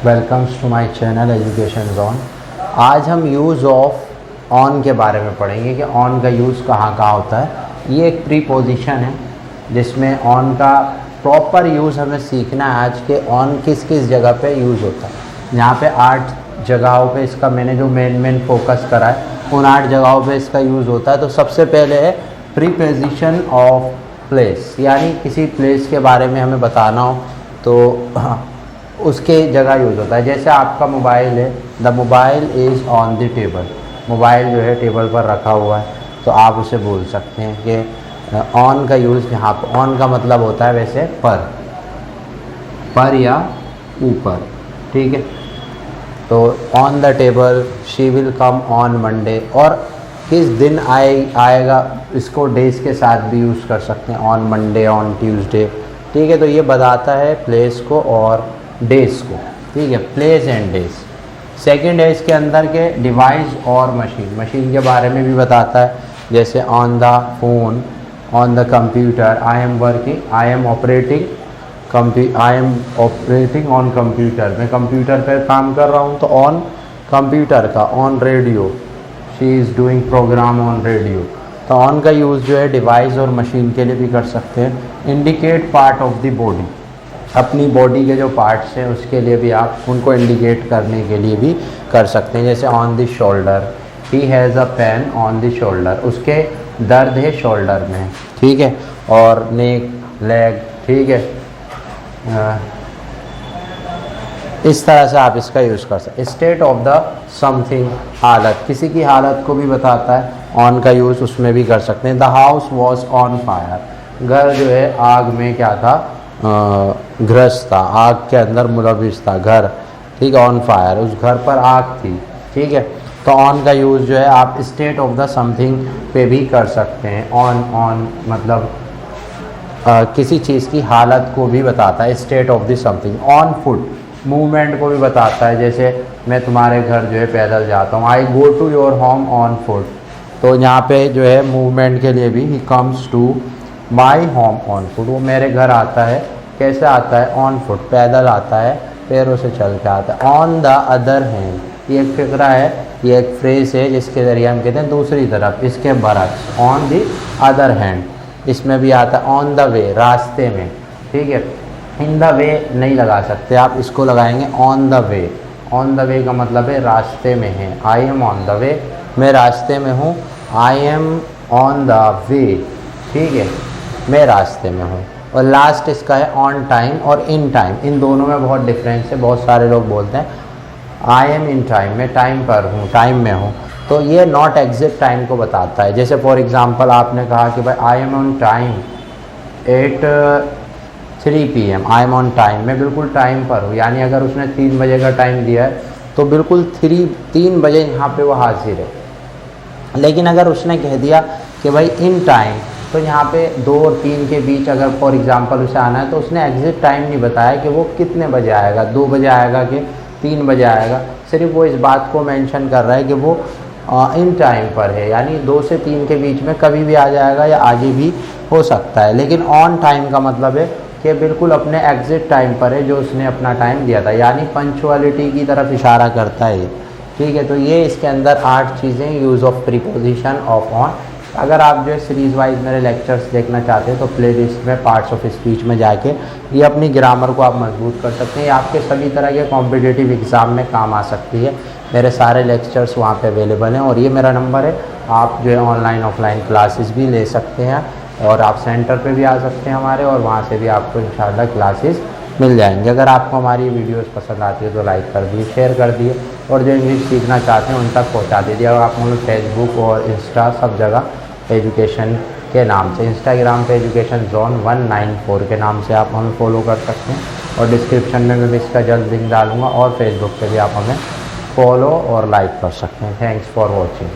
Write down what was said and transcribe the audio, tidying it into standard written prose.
Welcomes to my channel education zone. आज हम use of on के बारे में पढ़ेंगे कि ऑन का यूज़ कहाँ कहाँ होता है। ये एक प्रीपोजिशन है जिसमें ऑन का प्रॉपर यूज़ हमें सीखना है आज के ऑन किस किस जगह पे यूज़ होता है। यहाँ पे 8 जगहों पे इसका मैंने जो मेन फोकस करा है उन 8 जगहों पे इसका यूज़ होता है। तो सबसे पहले है प्रीपोजिशन ऑफ प्लेस, यानी किसी प्लेस के बारे में हमें बताना हो तो उसके जगह यूज़ होता है। जैसे आपका मोबाइल है, the mobile is on the table, mobile जो है टेबल पर रखा हुआ है, तो आप उसे बोल सकते हैं कि ऑन का यूज़ यहाँ पर ऑन का मतलब होता है वैसे पर या ऊपर, ठीक है। तो on the table, she will come on Monday, और किस दिन आएगा इसको डेज के साथ भी यूज़ कर सकते हैं, ऑन मंडे, ऑन ट्यूसडे, ठीक है। तो ये बताता है प्लेस को और डेज को, ठीक है, प्लेस एंड डेज। सेकंड है इसके अंदर के डिवाइस और मशीन, मशीन के बारे में भी बताता है। जैसे on the phone, on the computer, I am working, I am operating on computer, मैं कंप्यूटर पर काम कर रहा हूँ तो ऑन कंप्यूटर का। On radio, she is doing programme on radio. तो ऑन का यूज़ जो है डिवाइस और मशीन के लिए भी कर सकते हैं। Indicate part of the body, अपनी बॉडी के जो पार्ट्स हैं उसके लिए भी आप उनको इंडिकेट करने के लिए भी कर सकते हैं। जैसे on the shoulder, he has a pain on the shoulder, उसके दर्द है शोल्डर में, ठीक है। और नेक, लेग, ठीक है। इस तरह से आप इसका यूज़ कर सकते हैं। स्टेट ऑफ द समथिंग, हालत, किसी की हालत को भी बताता है, ऑन का यूज़ उसमें भी कर सकते हैं। The house was on fire, घर जो है आग में क्या था, ग्रस्त था, आग के अंदर मुलविस था घर, ठीक है। ऑन फायर, उस घर पर आग थी, ठीक है। तो ऑन का यूज़ जो है आप स्टेट ऑफ द समथिंग पे भी कर सकते हैं। ऑन मतलब किसी चीज़ की हालत को भी बताता है, state of the something. On foot, movement को भी बताता है। जैसे मैं तुम्हारे घर जो है पैदल जाता हूँ, I go to your home on foot, तो यहाँ पे जो है मूवमेंट के लिए भी he comes to my home on foot, वो मेरे घर आता है, कैसे आता है, ऑन फुट, पैदल आता है, पैरों से चल के आता है। ऑन द अदर हैंड, ये एक फिक्रा है, ये एक फ्रेज़ है जिसके ज़रिए हम कहते हैं दूसरी तरफ, इसके बरक्स, ऑन द अदर हैंड, इसमें भी आता है। ऑन द वे, रास्ते में, ठीक है। इन द वे नहीं लगा सकते आप, इसको लगाएंगे on the way. On the way का मतलब है रास्ते में है। आई एम ऑन द वे, मैं रास्ते में हूँ, आई एम ऑन द वे, ठीक है, मैं रास्ते में हूँ। और लास्ट इसका है ऑन टाइम और इन टाइम, इन दोनों में बहुत डिफरेंस है। बहुत सारे लोग बोलते हैं आई एम इन टाइम, मैं टाइम पर हूँ, टाइम में हूँ, तो ये नॉट एग्जैक्ट टाइम को बताता है। जैसे फॉर एग्जांपल आपने कहा कि भाई I am on time at 3 PM, I am on time, मैं बिल्कुल टाइम पर हूँ, यानी अगर उसने 3 बजे का टाइम दिया है तो बिल्कुल 3 बजे यहाँ पे वो हाजिर है। लेकिन अगर उसने कह दिया कि भाई इन टाइम, तो यहाँ पे 2 और 3 के बीच अगर फॉर एग्जांपल उसे आना है तो उसने एग्जैक्ट टाइम नहीं बताया कि वो कितने बजे आएगा, 2 बजे आएगा कि 3 बजे आएगा, सिर्फ वो इस बात को मेंशन कर रहा है कि वो इन टाइम पर है, यानी 2 से 3 के बीच में कभी भी आ जाएगा या आगे भी हो सकता है। लेकिन ऑन टाइम का मतलब है कि बिल्कुल अपने एग्जैक्ट टाइम पर है जो उसने अपना टाइम दिया था, यानी पंक्चुअलिटी की तरफ इशारा करता है, ठीक है। तो ये इसके अंदर 8 चीज़ें use of preposition of on. अगर आप जो है सीरीज़ वाइज मेरे लेक्चर्स देखना चाहते हैं तो प्लेलिस्ट में पार्ट्स ऑफ स्पीच में जाके ये अपनी ग्रामर को आप मजबूत कर सकते हैं। ये आपके सभी तरह के कॉम्पिटिटिव एग्ज़ाम में काम आ सकती है। मेरे सारे लेक्चर्स वहाँ पे अवेलेबल हैं और ये मेरा नंबर है, आप जो है ऑनलाइन ऑफलाइन क्लासेस भी ले सकते हैं और आप सेंटर पे भी आ सकते हैं हमारे, और वहाँ से भी आपको इंशाल्लाह क्लासेस मिल जाएंगे। अगर आपको हमारी वीडियोस पसंद आती है तो लाइक कर दिए, शेयर कर दिए, और जो इंग्लिश सीखना चाहते हैं उन तक पहुँचा दीजिए। और आप मुझे फेसबुक और इंस्टा सब जगह एजुकेशन के नाम से, इंस्टाग्राम पे एजुकेशन जोन 194 के नाम से आप हमें फॉलो कर सकते हैं, और डिस्क्रिप्शन में मैं इसका जल्द लिंक डालूँगा, और फेसबुक पे भी आप हमें फॉलो और लाइक कर सकते हैं। Thanks for watching.